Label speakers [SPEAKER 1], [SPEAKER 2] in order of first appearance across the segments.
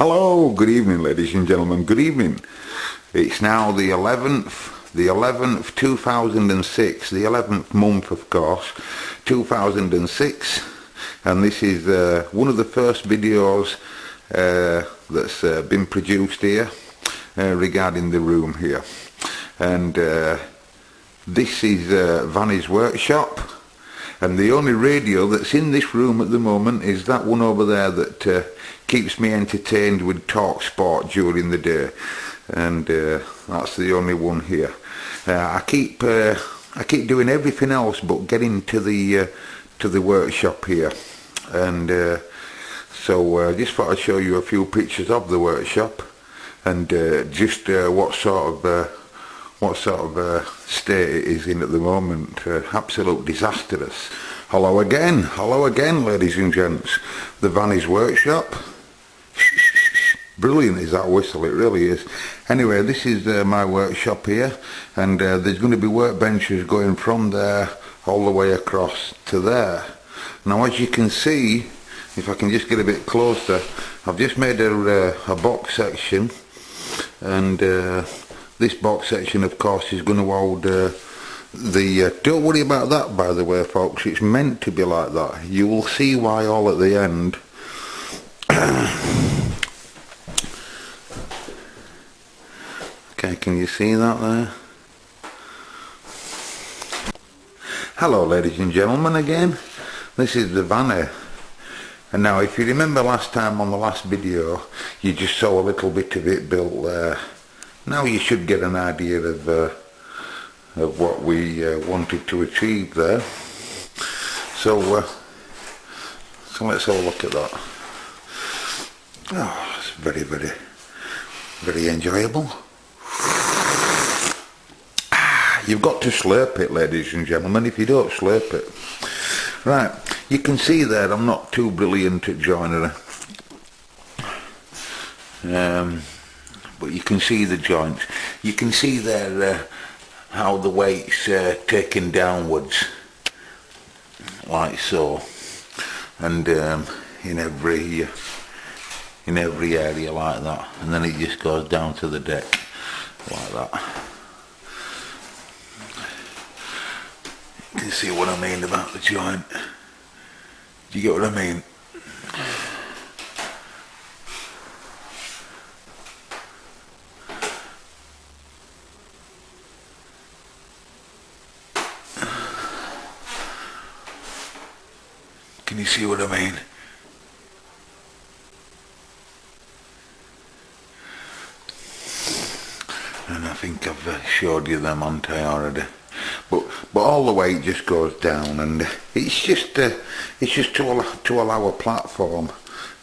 [SPEAKER 1] Hello, good evening ladies and gentlemen, good evening. It's now the 11th 2006, the 11th month of course, 2006, and this is one of the first videos that's been produced here regarding the room here. And this is Vanny's workshop, and the only radio that's in this room at the moment is that one over there that keeps me entertained with talk sport during the day, and that's the only one here. I keep doing everything else but getting to the workshop here, and so just thought I'd show you a few pictures of the workshop and just what sort of state it is in at the moment. Absolute disastrous. Hello again, ladies and gents. The Vanny's workshop. Brilliant is that whistle, it really is. Anyway, this is my workshop here, and there's going to be workbenches going from there all the way across to there. Now, as you can see, if I can just get a bit closer, I've just made a box section, and this box section of course is going to hold don't worry about that, by the way folks, it's meant to be like that. You will see why all at the end. Okay, can you see that there? Hello ladies and gentlemen again, this is the Vanny. And now if you remember last time on the last video, you just saw a little bit of it built there. Now you should get an idea of what we wanted to achieve there. So let's have a look at that. Oh, it's very, very, very enjoyable. You've got to slurp it, ladies and gentlemen. If you don't slurp it, right? You can see there I'm not too brilliant at joinery, but you can see the joints. You can see there how the weight's taken downwards, like so, and in every area like that, and then it just goes down to the deck like that. You can see what I mean about the joint. Do you get what I mean? Can you see what I mean? And I think I've showed you them on I already. But all the way it just goes down, and it's just to allow a platform,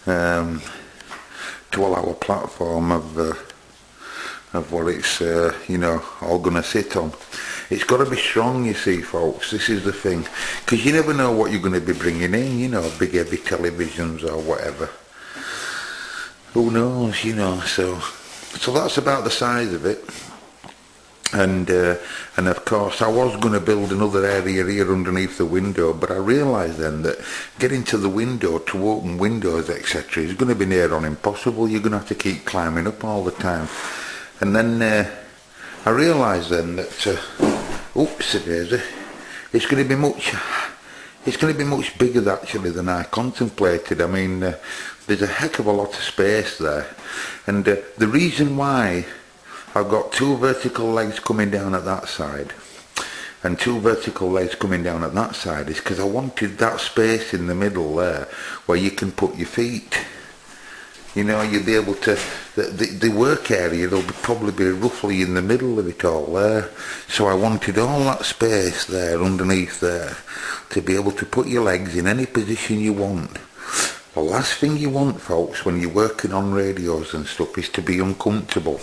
[SPEAKER 1] of what it's all gonna sit on. It's got to be strong, you see, folks. This is the thing, because you never know what you're going to be bringing in. Big heavy televisions or whatever. Who knows? So that's about the size of it. And of course I was going to build another area here underneath the window, but I realised then that getting to the window to open windows etc. is going to be near on impossible. You're going to have to keep climbing up all the time. And then I realised then that it's going to be much bigger actually than I contemplated. I mean, there's a heck of a lot of space there, and the reason why I've got two vertical legs coming down at that side and two vertical legs coming down at that side is because I wanted that space in the middle there where you can put your feet. You'll be able to, the work area will probably be roughly in the middle of it all there. So I wanted all that space there underneath there to be able to put your legs in any position you want. The last thing you want, folks, when you're working on radios and stuff is to be uncomfortable.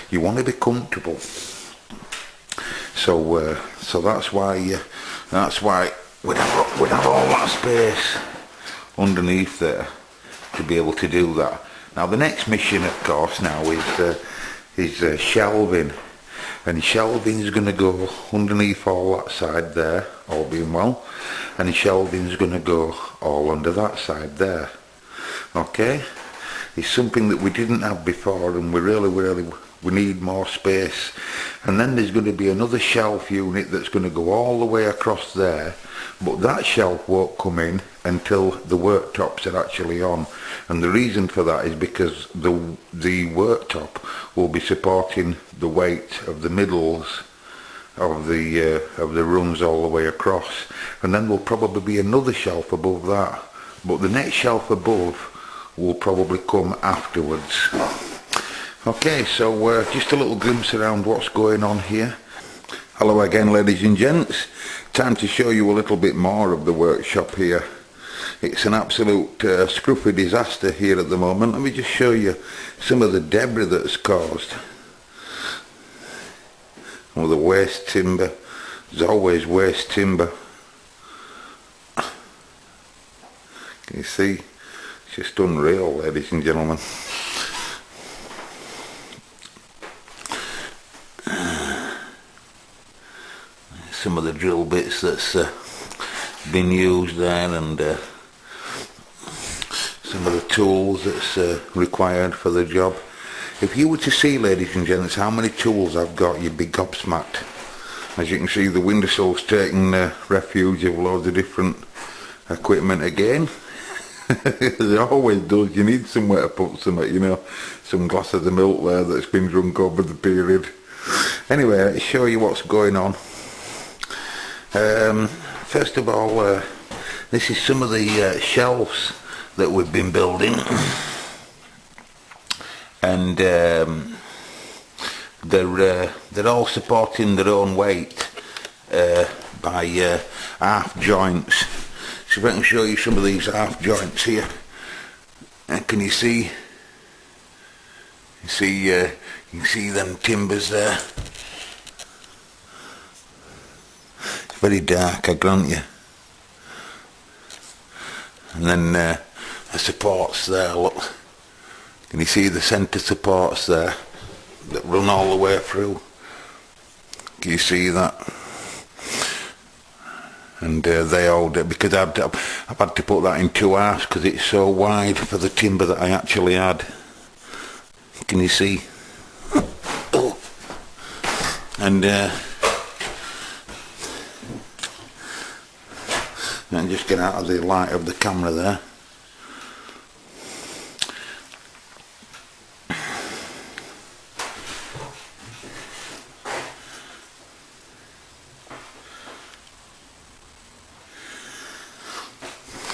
[SPEAKER 1] You want to be comfortable. So that's why we'd have all that space underneath there to be able to do that. Now the next mission, of course, now is shelving, and shelving is going to go underneath all that side there, all being well, and shelving is going to go all under that side there. Okay. is something that we didn't have before, and we need more space. And then there's going to be another shelf unit that's going to go all the way across there, but that shelf won't come in until the worktops are actually on. And the reason for that is because the worktop will be supporting the weight of the middles of the runs all the way across, and then there'll probably be another shelf above that, but the next shelf above will probably come afterwards. Okay, so just a little glimpse around what's going on here. Hello again, ladies and gents. Time to show you a little bit more of the workshop here. It's an absolute scruffy disaster here at the moment. Let me just show you some of the debris that's caused. All the waste timber. There's always waste timber. Can you see? It's just unreal, ladies and gentlemen. Some of the drill bits that's been used there, and some of the tools that's required for the job. If you were to see, ladies and gents, how many tools I've got, you'd be gobsmacked. As you can see, the windowsill's taking refuge of loads of different equipment again. It always does. You need somewhere to put some, you know, some glasses of milk there that's been drunk over the period. Anyway, let's show you what's going on. First of all, this is some of the shelves that we've been building, and they're all supporting their own weight by half joints. So if I can show you some of these half joints here, can you see? You can see them timbers there. It's very dark, I grant you. And then the supports there, look. Can you see the centre supports there that run all the way through? Can you see that? And they all do, because I've had to put that in two halves because it's so wide for the timber that I actually had. Can you see? Oh. And just get out of the light of the camera there.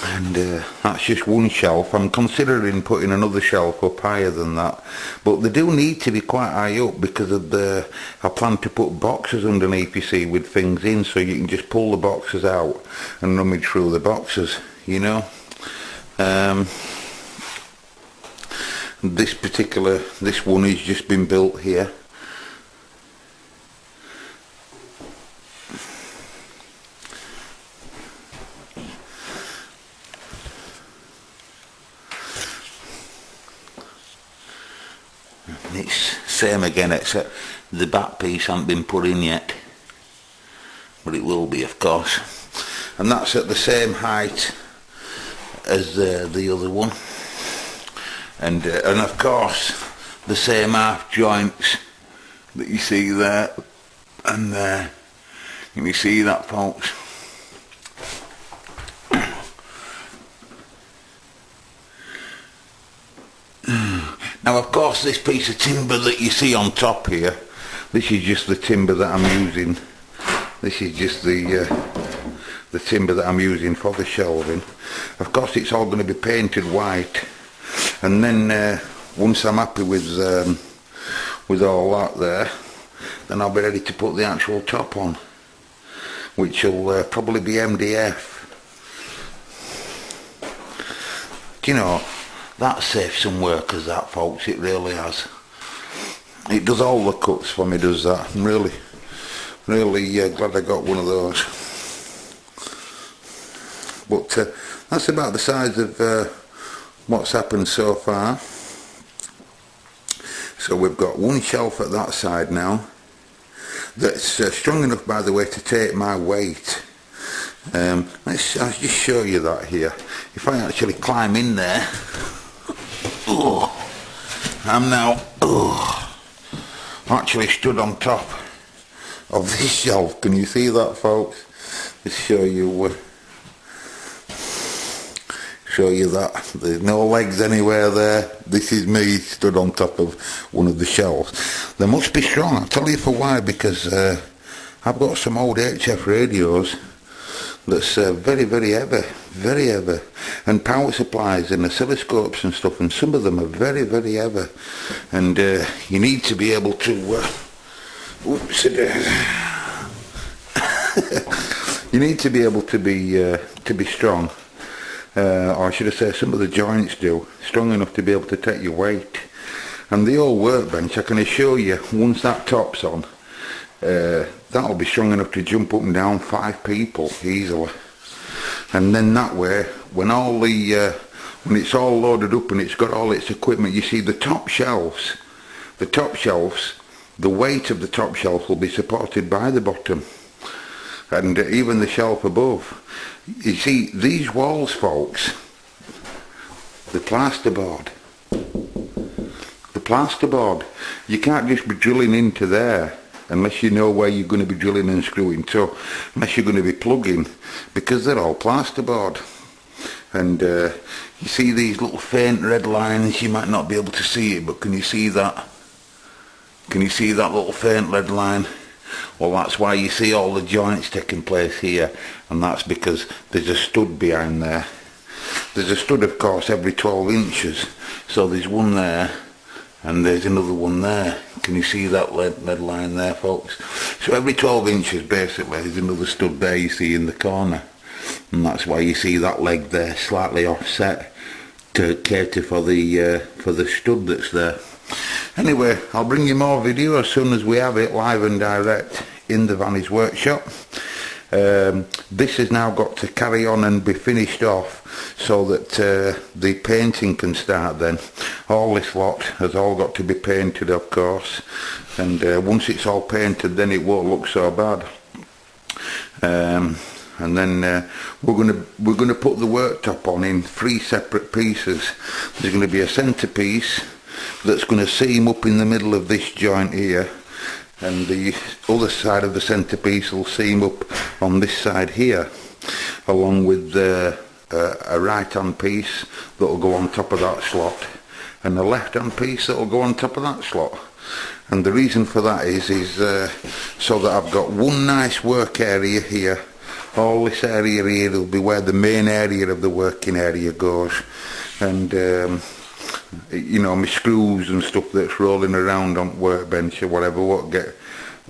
[SPEAKER 1] And that's just one shelf. I'm considering putting another shelf up higher than that, but they do need to be quite high up because of I plan to put boxes underneath, you see, with things in, so you can just pull the boxes out and rummage through the boxes, you know. This one has just been built here. And it's same again, except the back piece hasn't been put in yet, but it will be, of course. And that's at the same height as the other one, and of course the same half joints that you see there and there. Can you see that, folks? Now, of course, this piece of timber that you see on top here, this is just the timber that I'm using. This is just the timber that I'm using for the shelving. Of course, it's all going to be painted white, and then once I'm happy with all that there, then I'll be ready to put the actual top on, which will probably be MDF. Do you know, that saves some workers, that, folks. It really has. It does all the cuts for me, does that. I'm really glad I got one of those. But that's about the size of what's happened so far. So we've got one shelf at that side now that's strong enough, by the way, to take my weight. I'll just show you that here. If I actually climb in there, oh, I'm now actually stood on top of this shelf. Can you see that, folks? Let's show you that there's no legs anywhere there. This is me stood on top of one of the shelves. They must be strong. I'll tell you for why, because I've got some old HF radios that's very heavy, and power supplies and oscilloscopes and stuff, and some of them are very heavy, and you need to be able to you need to be able to be strong, or should I say some of the joints do, strong enough to be able to take your weight. And the old workbench, I can assure you, once that top's on, that'll be strong enough to jump up and down 5 people easily. And then that way, when it's all loaded up and it's got all its equipment, you see the top shelves, the weight of the top shelf will be supported by the bottom, and even the shelf above. You see, these walls, folks, the plasterboard, you can't just be drilling into there unless you know where you're going to be drilling and screwing to, unless you're going to be plugging, because they're all plasterboard. And you see these little faint red lines. You might not be able to see it, but can you see that? Can you see that little faint red line? Well, that's why you see all the joints taking place here, and that's because there's a stud behind there. There's a stud, of course, every 12 inches. So there's one there, and there's another one there. Can you see that lead line there, folks? So every 12 inches, basically, there's another stud there you see in the corner. And that's why you see that leg there slightly offset to cater for the stud that's there. Anyway, I'll bring you more video as soon as we have it live and direct in the Vanny's workshop. This has now got to carry on and be finished off so that the painting can start then. All this lot has all got to be painted, of course, and once it's all painted then it won't look so bad. And then we're going to put the worktop on in 3 separate pieces. There's going to be a centerpiece that's going to seam up in the middle of this joint here, and the other side of the centerpiece will seam up on this side here, along with a right hand piece that will go on top of that slot, and a left hand piece that will go on top of that slot. And the reason for that is so that I've got one nice work area here. All this area here will be where the main area of the working area goes, and you know, my screws and stuff that's rolling around on workbench or whatever won't get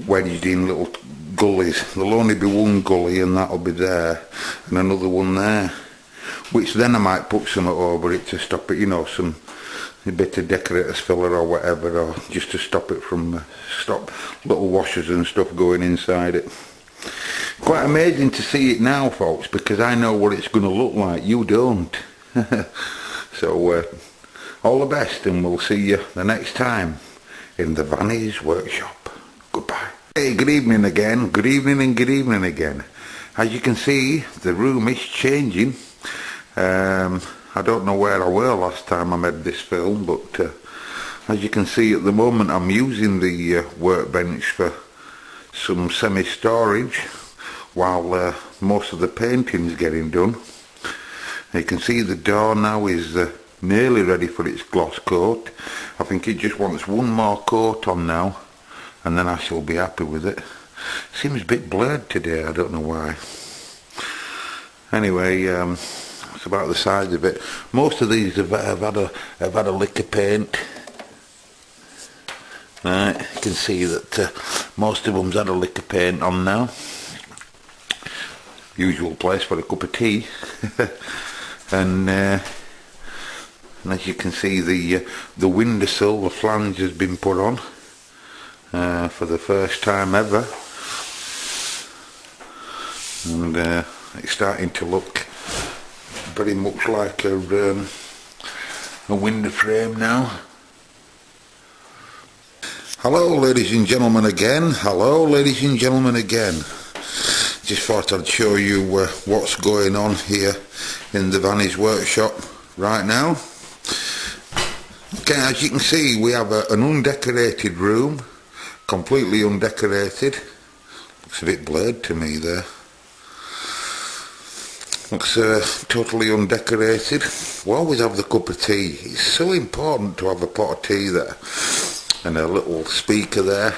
[SPEAKER 1] wedged in little gullies. There'll only be one gully, and that'll be there, and another one there, which then I might put something over it to stop it, you know, a bit of decorator's filler or whatever, or just to stop it from stop little washers and stuff going inside it. Quite amazing to see it now, folks, because I know what it's going to look like. You don't. So all the best, and we'll see you the next time in the Vanny's workshop. Goodbye. Hey, good evening again. Good evening and good evening again. As you can see, the room is changing. I don't know where I were last time I made this film, but as you can see at the moment I'm using the workbench for some semi-storage while most of the painting's getting done. You can see the door now is nearly ready for its gloss coat. I think it just wants one more coat on now, and then I shall be happy with it. Seems a bit blurred today, I don't know why. Anyway, it's about the size of it. Most of these have had a lick of paint. Right, you can see that most of them's had a lick of paint on now. Usual place for a cup of tea. And as you can see, the windowsill, the flange has been put on for the first time ever, and it's starting to look very much like a window frame now. Hello ladies and gentlemen again. Hello ladies and gentlemen again. Just thought I'd show you what's going on here in the Vanny's workshop right now. Okay, as you can see, we have an undecorated room, completely undecorated. Looks a bit blurred to me there. Looks totally undecorated. We always have the cup of tea. It's so important to have a pot of tea there, and a little speaker there,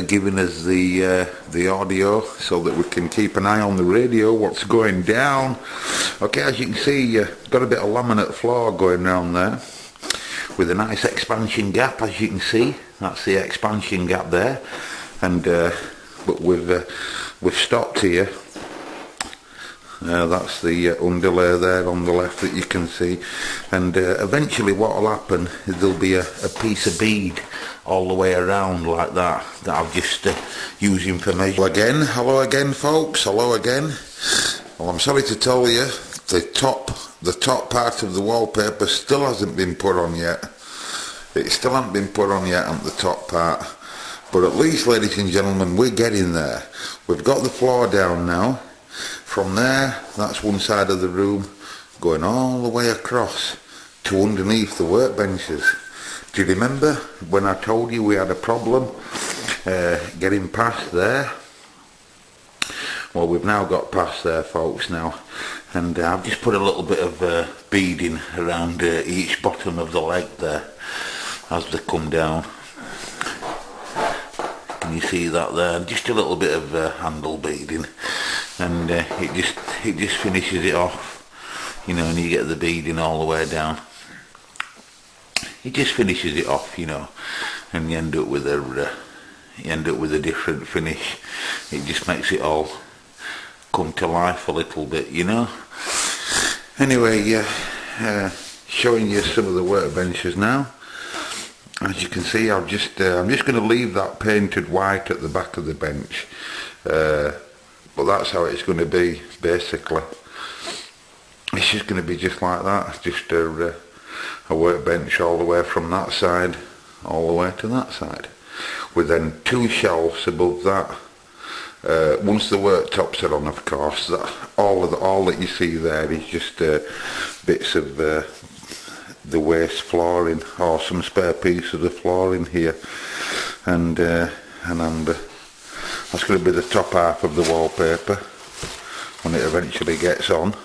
[SPEAKER 1] giving us the audio so that we can keep an eye on the radio, what's going down. Okay, as you can see, got a bit of laminate floor going around there, with a nice expansion gap, as you can see. That's the expansion gap there, and but we've stopped here. That's the underlay there on the left that you can see, and eventually what will happen is there'll be a piece of bead all the way around like that I've just using for measure. Hello again folks, hello again. Well, I'm sorry to tell you, the top part of the wallpaper still hasn't been put on yet. It still hasn't been put on yet on the top part, but at least, ladies and gentlemen, we're getting there. We've got the floor down now. From there, that's one side of the room, going all the way across to underneath the workbenches. Do you remember when I told you we had a problem getting past there? Well, we've now got past there, folks, now, and I've just put a little bit of beading around each bottom of the leg there as they come down. Can you see that there? Just a little bit of handle beading, and it just finishes it off, you know, and you get the beading all the way down. It just finishes it off, you know, and you end up with a different finish. It just makes it all come to life a little bit, you know. Anyway, showing you some of the workbenches now. As you can see, I'm just going to leave that painted white at the back of the bench, but that's how it's going to be basically. It's just going to be just like that, just a workbench all the way from that side all the way to that side, with then two shelves above that. Once the worktops are on, of course, all that you see there is just bits of the waste flooring, or some spare pieces of flooring here, and that's going to be the top half of the wallpaper when it eventually gets on.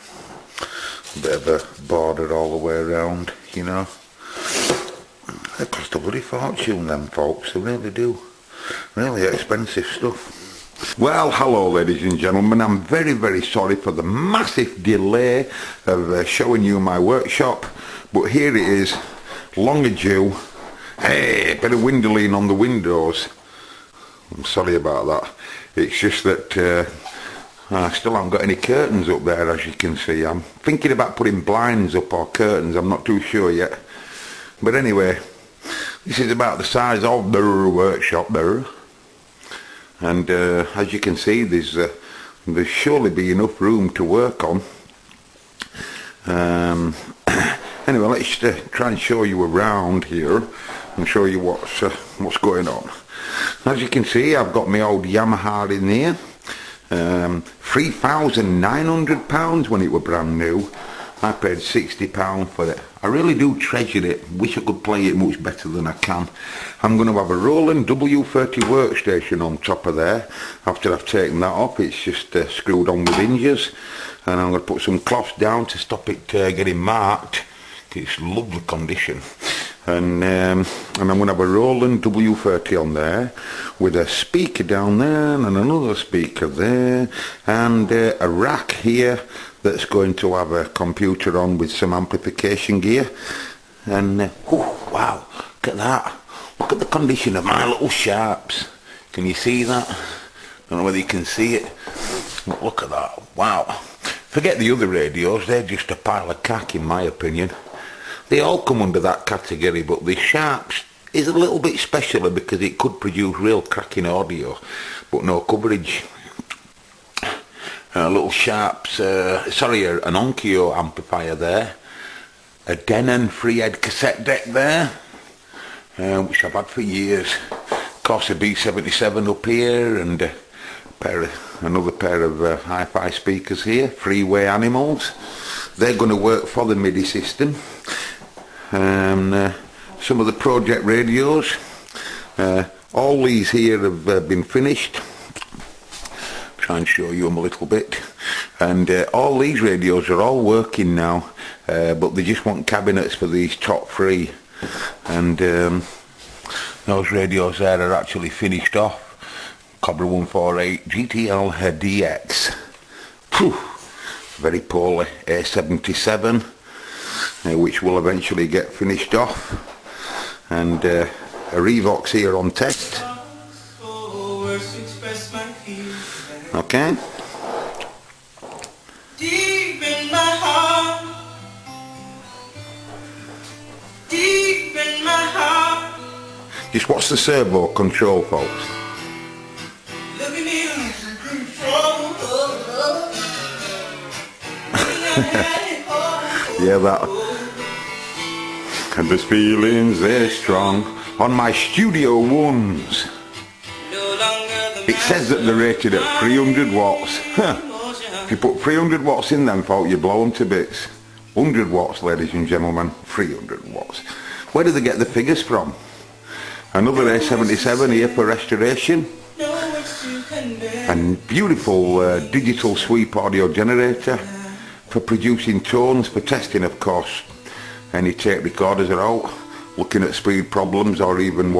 [SPEAKER 1] A bit of a border all the way around, you know. They cost a bloody fortune, them folks, they really do. Really expensive stuff. Well, hello ladies and gentlemen, I'm very, very sorry for the massive delay of showing you my workshop, but here it is, long due. Hey, a bit of windowing on the windows. I'm sorry about that. It's just that I still haven't got any curtains up there, as you can see. I'm thinking about putting blinds up or curtains, I'm not too sure yet. But anyway, this is about the size of the workshop there. And as you can see, there's surely be enough room to work on. Anyway, let's try and show you around here and show you what's going on. As you can see, I've got my old Yamaha in there. £3,900 when it were brand new. I paid £60 for it. I really do treasure it. Wish I could play it much better than I can. I'm going to have a rolling W30 workstation on top of there. After I've taken that off, it's just screwed on with hinges, and I'm going to put some cloths down to stop it getting marked. It's lovely condition. And I'm going to have a rolling W30 on there with a speaker down there and another speaker there, and a rack here that's going to have a computer on with some amplification gear. And oh wow, look at that, look at the condition of my little sharps. Can you see that? Don't know whether you can see it, but look at that. Wow, forget the other radios, they're just a pile of cack in my opinion. They all come under that category, but the Sharps is a little bit special because it could produce real cracking audio, but no coverage. Little Sharps, an Onkyo amplifier there, a Denon freehead cassette deck there, which I've had for years. Of course, a B77 up here, and another pair of hi-fi speakers here, Freeway Animals. They're going to work for the MIDI system. some of the project radios. All these here have been finished. Try and show you them a little bit. And all these radios are all working now, but they just want cabinets for these top three. And those radios there are actually finished off. Cobra 148 GTL DX. Whew, very poorly. A77, which will eventually get finished off. And a Revox here on test. Okay.
[SPEAKER 2] Deep in my heart, deep in my heart.
[SPEAKER 1] Just watch the servo control, folks.
[SPEAKER 2] Look at me losing control.
[SPEAKER 1] Yeah, that. And there's feelings, they're strong. On my Studio Ones, it says that they're rated at 300 watts. If you put 300 watts in them, folks, you blow them to bits. 100 watts, ladies and gentlemen, 300 watts. Where do they get the figures from? Another A77 here for restoration. And beautiful digital sweep audio generator for producing tones, for testing, of course. Any tape recorders are out, looking at speed problems or even